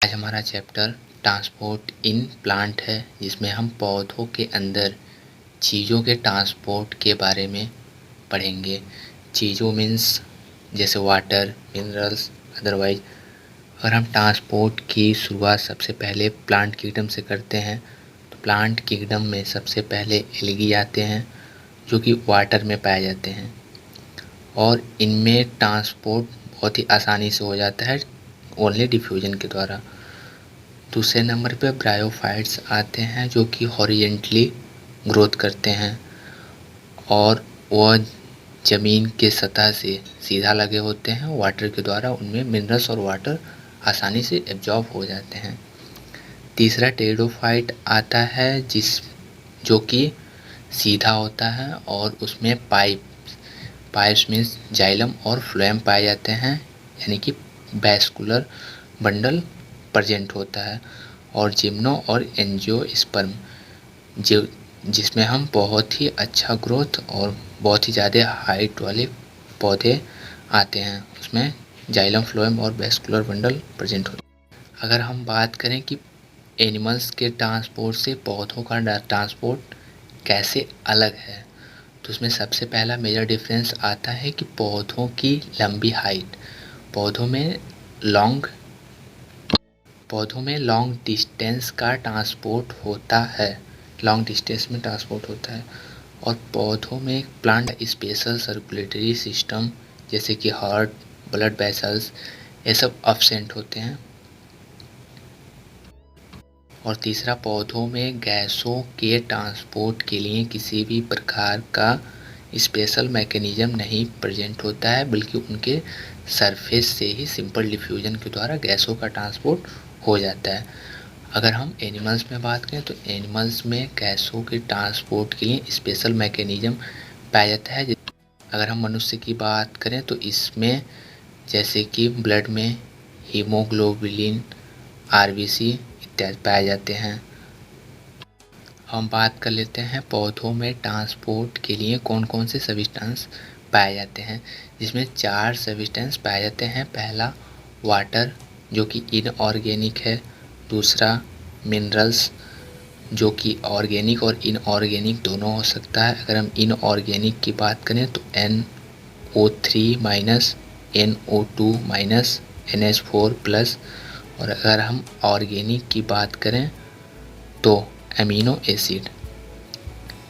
आज हमारा chapter transport in plant है, जिसमें हम पौधों के अंदर चीज़ों के ट्रांसपोर्ट के बारे में पढ़ेंगे। चीज़ों मीन्स जैसे वाटर, मिनरल्स, अदरवाइज। अगर हम ट्रांसपोर्ट की शुरुआत सबसे पहले प्लांट किंगडम से करते हैं तो प्लांट किंगडम में सबसे पहले एल्गी आते हैं, जो कि वाटर में पाए जाते हैं और इनमें ट्रांसपोर्ट बहुत ही आसानी से हो जाता है, ओनली डिफ्यूजन के द्वारा। दूसरे नंबर पे ब्रायोफाइट्स आते हैं, जो कि हॉरिजेंटली ग्रोथ करते हैं और वह ज़मीन के सतह से सीधा लगे होते हैं। वाटर के द्वारा उनमें मिनरल्स और वाटर आसानी से एब्जॉर्ब हो जाते हैं। तीसरा टेरिडोफाइट आता है, जो कि सीधा होता है और उसमें पाइप्स मीन्स जाइलम और फ्लोएम पाए जाते हैं, यानी कि वैस्कुलर बंडल प्रेजेंट होता है। और जिम्नो और एंजियोस्पर्म, जो जिसमें हम बहुत ही अच्छा ग्रोथ और बहुत ही ज़्यादा हाइट वाले पौधे आते हैं, उसमें जाइलम, फ्लोएम और वैस्कुलर बंडल प्रेजेंट होते हैं। अगर हम बात करें कि एनिमल्स के ट्रांसपोर्ट से पौधों का ट्रांसपोर्ट कैसे अलग है, तो उसमें सबसे पहला मेजर डिफरेंस आता है कि पौधों की लंबी हाइट। पौधों में लॉन्ग डिस्टेंस का ट्रांसपोर्ट होता है, लॉन्ग डिस्टेंस में ट्रांसपोर्ट होता है। और पौधों में प्लांट स्पेशल सर्कुलेटरी सिस्टम जैसे कि हार्ट, ब्लड वेसल्स, ये सब एब्सेंट होते हैं। और तीसरा, पौधों में गैसों के ट्रांसपोर्ट के लिए किसी भी प्रकार का स्पेशल मैकेनिज्म नहीं प्रेजेंट होता है, बल्कि उनके सरफेस से ही सिंपल डिफ्यूजन के द्वारा गैसों का ट्रांसपोर्ट हो जाता है। अगर हम एनिमल्स में बात करें तो एनिमल्स में गैसों के ट्रांसपोर्ट के लिए स्पेशल मैकेनिज्म पाया जाता है। अगर हम मनुष्य की बात करें तो इसमें जैसे कि ब्लड में हीमोग्लोबिन, आरबीसी इत्यादि पाए जाते हैं। हम बात कर लेते हैं पौधों में ट्रांसपोर्ट के लिए कौन कौन से सब्सटेंस पाए जाते हैं, जिसमें 4 सब्सटेंस पाए जाते हैं। पहला वाटर, जो कि इनऑर्गेनिक है। दूसरा मिनरल्स, जो कि ऑर्गेनिक और इनऑर्गेनिक दोनों हो सकता है। अगर हम इनऑर्गेनिक की बात करें तो NO3 minus, NO2 minus, NH4 plus. और अगर हम ऑर्गेनिक की बात करें तो अमीनो एसिड।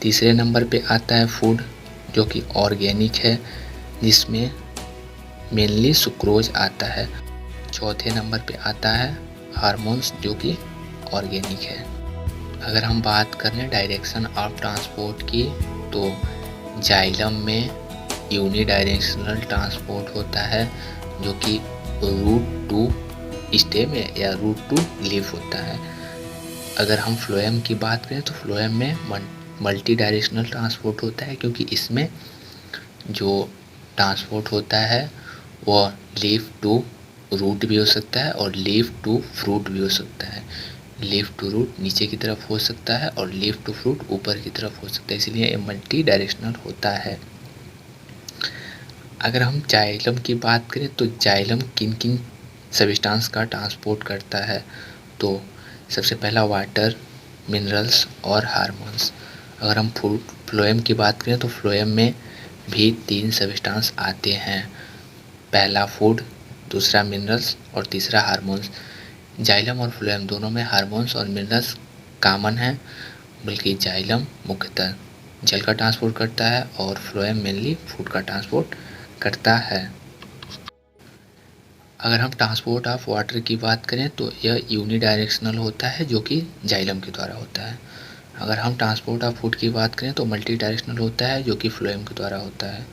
तीसरे नंबर पे आता है फूड, जो कि ऑर्गेनिक है, जिसमें मेनली सुक्रोज आता है। चौथे नंबर पे आता है हार्मोन्स, जो कि ऑर्गेनिक है। अगर हम बात करें डायरेक्शन ऑफ ट्रांसपोर्ट की तो जाइलम में यूनिडायरेक्शनल ट्रांसपोर्ट होता है, जो कि रूट टू स्टेम या रूट टू लीफ होता है। अगर हम फ्लोएम की बात करें तो फ्लोएम में मल्टी डायरेक्शनल ट्रांसपोर्ट होता है, क्योंकि इसमें जो ट्रांसपोर्ट होता है वह लीफ टू रूट भी हो सकता है और लीफ टू फ्रूट भी हो सकता है। लीफ टू रूट नीचे की तरफ हो सकता है और लीफ टू फ्रूट ऊपर की तरफ हो सकता है, इसलिए ये मल्टी डायरेक्शनल होता है। अगर हम जाइलम की बात करें तो जाइलम किन किन सब्सटेंस का ट्रांसपोर्ट करता है, तो सबसे पहला वाटर, मिनरल्स और हार्मोन्स। अगर हम फ्लोएम की बात करें तो फ्लोएम में भी 3 सब्सटेंस आते हैं। पहला फूड, दूसरा मिनरल्स और तीसरा हार्मोन्स। जाइलम और फ्लोएम दोनों में हार्मोन्स और मिनरल्स कॉमन हैं, बल्कि जाइलम मुख्यतः जल का ट्रांसपोर्ट करता है और फ्लोएम मेनली फूड का ट्रांसपोर्ट करता है। अगर हम ट्रांसपोर्ट ऑफ वाटर की बात करें तो यह यूनिडायरेक्शनल होता है, जो कि जाइलम के द्वारा होता है। अगर हम ट्रांसपोर्ट ऑफ फूड की बात करें तो मल्टी डायरेक्शनल होता है, जो कि फ्लोएम के द्वारा होता है।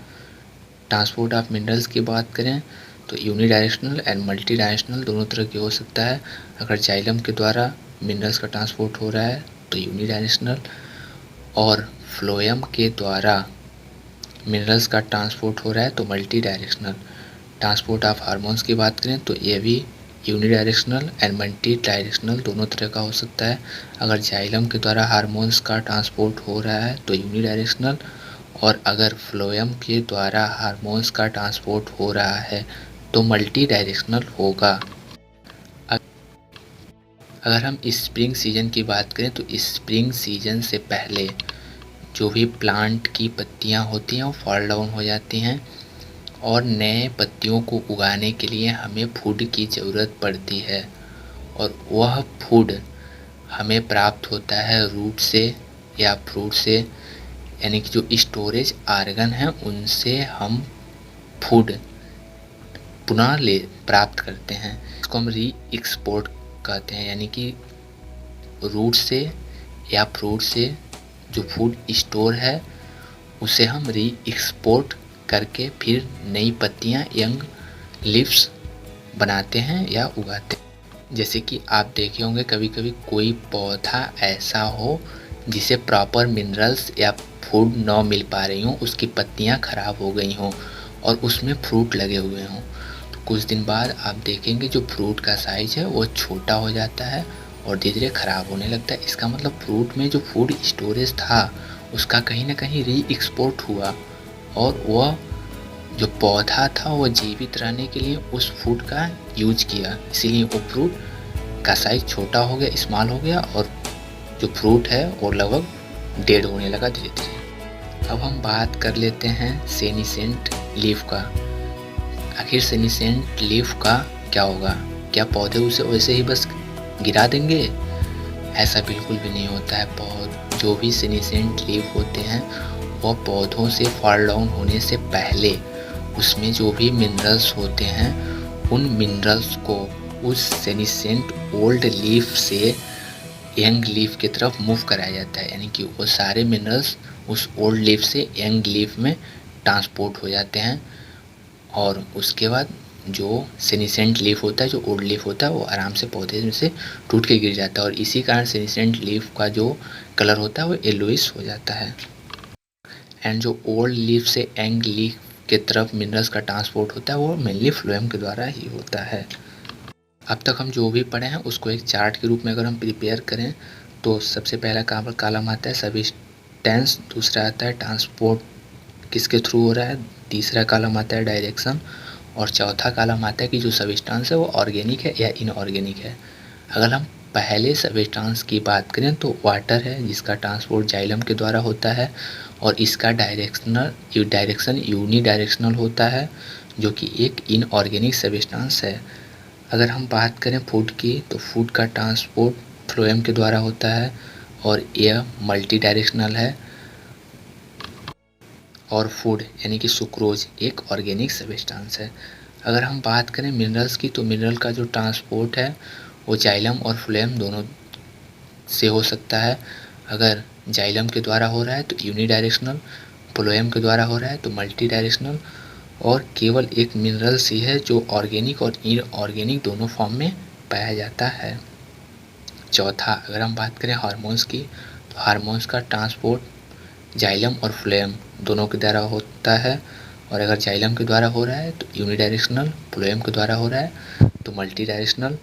ट्रांसपोर्ट ऑफ मिनरल्स की बात करें तो यूनिडायरेक्शनल एंड मल्टी डायरेक्शनल दोनों तरह की हो सकता है। अगर जाइलम के द्वारा मिनरल्स का ट्रांसपोर्ट हो रहा है तो यूनिडायरेक्शनल, और फ्लोएम के द्वारा मिनरल्स का ट्रांसपोर्ट हो रहा है तो multi directional. Transport of hormones की बात करें तो ये भी यूनिडायरेक्शनल एंड मल्टी डायरेक्शनल दोनों तरह का हो सकता है। अगर जाइलम के द्वारा हार्मोन्स का ट्रांसपोर्ट हो रहा है तो यूनिडायरेक्शनल, और अगर फ्लोएम के द्वारा हार्मोन्स का ट्रांसपोर्ट हो रहा है तो मल्टी डायरेक्शनल होगा। अगर हम स्प्रिंग सीजन की बात करें तो स्प्रिंग सीजन से पहले जो भी प्लांट की पत्तियां होती हैं वो फॉल डाउन हो जाती हैं और नए पत्तियों को उगाने के लिए हमें फूड की ज़रूरत पड़ती है और वह फूड हमें प्राप्त होता है रूट से या फ्रूट से, यानी कि जो स्टोरेज आर्गन हैं उनसे हम फूड पुनः ले प्राप्त करते हैं। इसको हम री एक्सपोर्ट कहते हैं, यानी कि रूट से या फ्रूट से जो फूड स्टोर है उसे हम री एक्सपोर्ट करके फिर नई पत्तियां यंग लीव्स बनाते हैं या उगाते हैं। जैसे कि आप देखे होंगे कभी कभी कोई पौधा ऐसा हो जिसे प्रॉपर मिनरल्स या फूड न मिल पा रही हों, उसकी पत्तियां खराब हो गई हों और उसमें फ्रूट लगे हुए हों, तो कुछ दिन बाद आप देखेंगे जो फ्रूट का साइज है वो छोटा हो जाता है और धीरे धीरे ख़राब होने लगता है। इसका मतलब फ्रूट में जो फूड स्टोरेज था उसका कहीं ना कहीं री एक्सपोर्ट हुआ और वह जो पौधा था वो जीवित रहने के लिए उस फूड का यूज किया, इसीलिए वो फ्रूट का साइज छोटा हो गया, स्मॉल हो गया और जो फ्रूट है वो लगभग डेड होने लगा धीरे धीरे। अब हम बात कर लेते हैं सेनिसेंट लीफ का। आखिर सेनिसेंट लीफ का क्या होगा? क्या पौधे उसे वैसे ही बस गिरा देंगे? ऐसा बिल्कुल भी नहीं होता है। जो भी सेनिसेंट लीफ होते हैं वह पौधों से फॉल डाउन होने से पहले उसमें जो भी मिनरल्स होते हैं उन मिनरल्स को उस सेनिसेंट ओल्ड लीफ से यंग लीफ की तरफ मूव कराया जाता है, यानी कि वो सारे मिनरल्स उस ओल्ड लीफ से यंग लीफ में ट्रांसपोर्ट हो जाते हैं और उसके बाद जो सेनिसेंट लीफ होता है, जो ओल्ड लीफ होता है, वो आराम से पौधे में से टूट के गिर जाता है और इसी कारण सेनिसेंट लीफ का जो कलर होता है वो येलोइश हो जाता है। एंड जो ओल्ड लीफ से यंग लीफ के तरफ मिनरल्स का ट्रांसपोर्ट होता है वो मेनली फ्लोएम के द्वारा ही होता है। अब तक हम जो भी पढ़े हैं उसको एक चार्ट के रूप में अगर हम प्रिपेयर करें तो सबसे पहला कॉलम आता है सब्सटेंस, दूसरा आता है ट्रांसपोर्ट किसके थ्रू हो रहा है, तीसरा कॉलम आता है डायरेक्शन और चौथा कॉलम आता है कि जो सब्सटेंस है वो ऑर्गेनिक है या इनऑर्गेनिक है। अगर हम पहले सब्सटेंस की बात करें तो वाटर है जिसका ट्रांसपोर्ट जाइलम के द्वारा होता है और इसका डायरेक्शन यूनी डायरेक्शनल होता है जो कि एक इनऑर्गेनिक सब्सटेंस है। अगर हम बात करें फूड की तो फूड का ट्रांसपोर्ट फ्लोएम के द्वारा होता है और यह मल्टी डायरेक्शनल है और फूड यानी कि सुक्रोज एक ऑर्गेनिक सब्सटेंस है। अगर हम बात करें मिनरल्स की तो मिनरल का जो ट्रांसपोर्ट है वो जाइलम और फ्लोएम दोनों से हो सकता है। अगर जाइलम के द्वारा हो रहा है तो यूनी डायरेक्शनल, फ्लोएम के द्वारा हो रहा है तो मल्टी डायरेक्शनल और केवल एक मिनरल्स ही है जो ऑर्गेनिक और इनऑर्गेनिक दोनों फॉर्म में पाया जाता है। चौथा, अगर हम बात करें हार्मोन्स की तो हार्मोन्स का ट्रांसपोर्ट जाइलम और फ्लोएम दोनों के द्वारा होता है और अगर जाइलम के द्वारा हो रहा है तो यूनी डायरेक्शनल, फ्लोएम के द्वारा हो रहा है तो मल्टी डायरेक्शनल।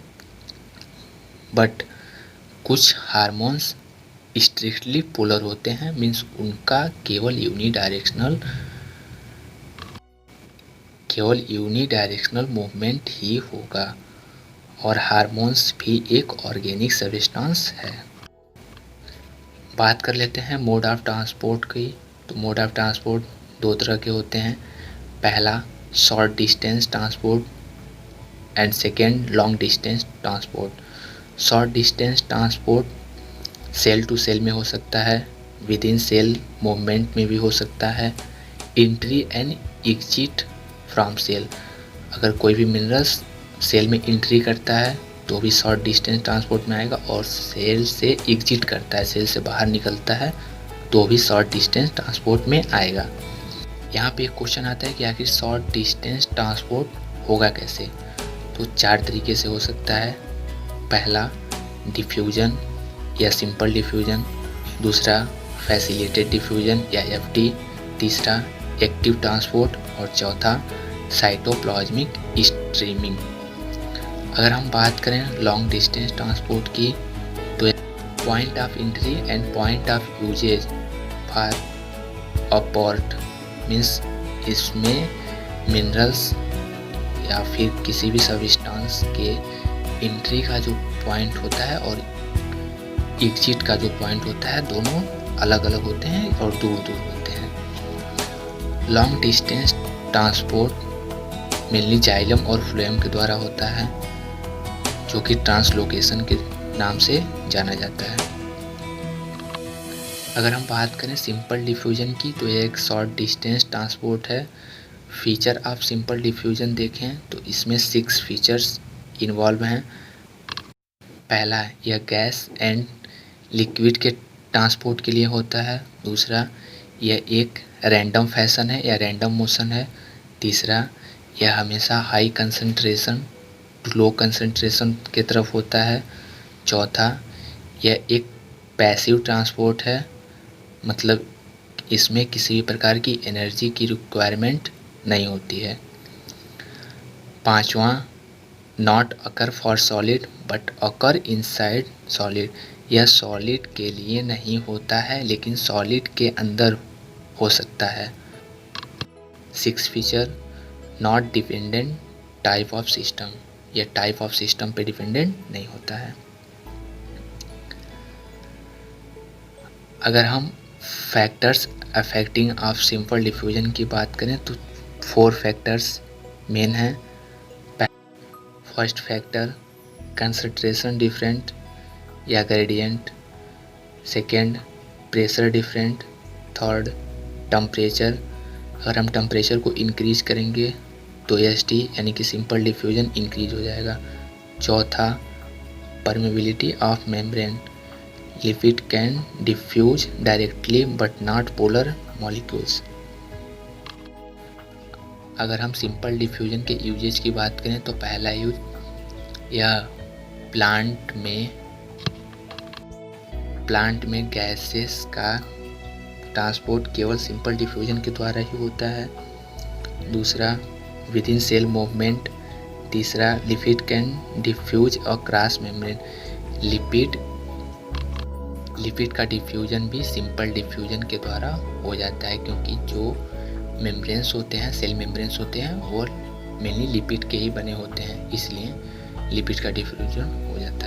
बट कुछ हार्मोन्स स्ट्रिक्टली पोलर होते हैं, मीन्स उनका केवल यूनी डायरेक्शनल मूवमेंट ही होगा और हार्मोन्स भी एक ऑर्गेनिक सब्सटेंस है। बात कर लेते हैं मोड ऑफ ट्रांसपोर्ट की। तो मोड ऑफ ट्रांसपोर्ट दो तरह के होते हैं। पहला short distance transport and second long distance transport. Short distance transport cell to cell में हो सकता है, विद इन सेल मूवमेंट में भी हो सकता है, entry and exit from cell. अगर कोई भी मिनरल्स सेल में एंट्री करता है तो भी शॉर्ट डिस्टेंस ट्रांसपोर्ट में आएगा और सेल से एग्जिट करता है, सेल से बाहर निकलता है तो भी शॉर्ट डिस्टेंस ट्रांसपोर्ट में आएगा। यहाँ पे एक क्वेश्चन आता है कि आखिर शॉर्ट डिस्टेंस ट्रांसपोर्ट होगा कैसे? तो चार तरीके से हो सकता है। पहला डिफ्यूजन या सिंपल डिफ्यूजन, दूसरा फैसिलिटेटेड डिफ्यूजन या एफडी, तीसरा एक्टिव ट्रांसपोर्ट और चौथा साइटोप्लाज्मिक स्ट्रीमिंग। अगर हम बात करें लॉन्ग डिस्टेंस ट्रांसपोर्ट की तो point of entry and point of usage for a port, means इसमें मिनरल्स या फिर किसी भी सब्सटेंस के एंट्री का जो पॉइंट होता है और एग्जिट का जो पॉइंट होता है दोनों अलग अलग होते हैं और दूर दूर होते हैं। Long distance transport mainly xylem और फ्लोएम के द्वारा होता है, जो कि ट्रांसलोकेशन के नाम से जाना जाता है। अगर हम बात करें सिंपल डिफ्यूजन की, तो यह एक शॉर्ट डिस्टेंस ट्रांसपोर्ट है। फीचर ऑफ सिंपल डिफ्यूजन देखें तो इसमें 6 फीचर्स इन्वॉल्व हैं। पहला, यह गैस एंड लिक्विड के ट्रांसपोर्ट के लिए होता है। दूसरा, यह एक रैंडम फैशन है या रैंडम मोशन है। तीसरा, यह हमेशा high concentration to low concentration की तरफ होता है। चौथा, यह एक पैसिव ट्रांसपोर्ट है, मतलब इसमें किसी भी प्रकार की एनर्जी की रिक्वायरमेंट नहीं होती है। पांचवा, not occur for solid but occur inside solid, यह सॉलिड के लिए नहीं होता है लेकिन सॉलिड के अंदर हो सकता है। 6 feature, not dependent type of system, यह टाइप ऑफ सिस्टम पे डिपेंडेंट नहीं होता है। अगर हम factors affecting of simple diffusion की बात करें तो 4 फैक्टर्स मेन हैं। फर्स्ट फैक्टर, कंसंट्रेशन डिफरेंट या gradient. Second, pressure different. Third, temperature, अगर हम टेम्परेचर को इंक्रीज करेंगे तो एसटी यानी कि सिंपल डिफ्यूजन इंक्रीज हो जाएगा। चौथा, permeability of membrane, lipid can diffuse directly but not polar molecules. अगर हम सिंपल डिफ्यूजन के यूजेज की बात करें तो पहला यूज, यह प्लांट में गैसेस का ट्रांसपोर्ट केवल सिंपल डिफ्यूजन के द्वारा ही होता है। दूसरा, विद इन सेल मूवमेंट। तीसरा, lipid can diffuse across membrane, lipid का डिफ्यूजन भी सिंपल डिफ्यूजन के द्वारा हो जाता है, क्योंकि जो मेम्ब्रेन्स होते हैं, सेल मेम्ब्रेन्स होते हैं, वो मेनली लिपिड के ही बने होते हैं, इसलिए लिपिड का डिफ्यूजन हो जाता है।